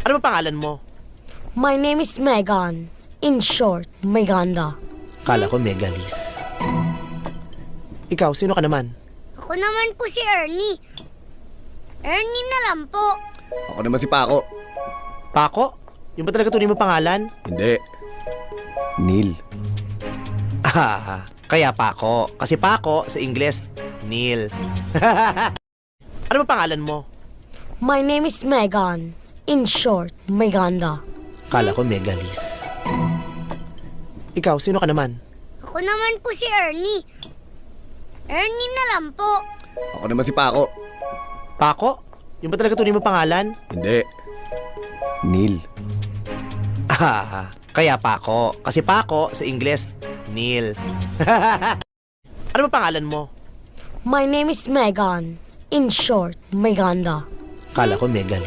Ano ba pangalan mo? My name is Megan. In short, Meganda. Kala ko Megalis. Ikaw, sino ka naman? Ako naman po si Ernie. Ernie na lang po. Ako naman si Paco. Paco? Yung ba talaga tunay mo pangalan? Hindi. Neil. Ah, kaya Paco. Kasi Paco, sa Ingles, Neil. Ano ba pangalan mo? My name is Megan. In short, Meganda. Kala ko Megalis. Ikaw, sino ka naman? Ako naman po si Ernie. Ernie na lang po. Ako naman si Paco. Paco? Yung ba talaga tunay mo pangalan? Hindi. Neil. Ah, kaya Paco. Kasi Paco, sa Ingles, Neil. Ano ba pangalan mo? My name is Megan. In short, Meganda. Kala ko Megalis.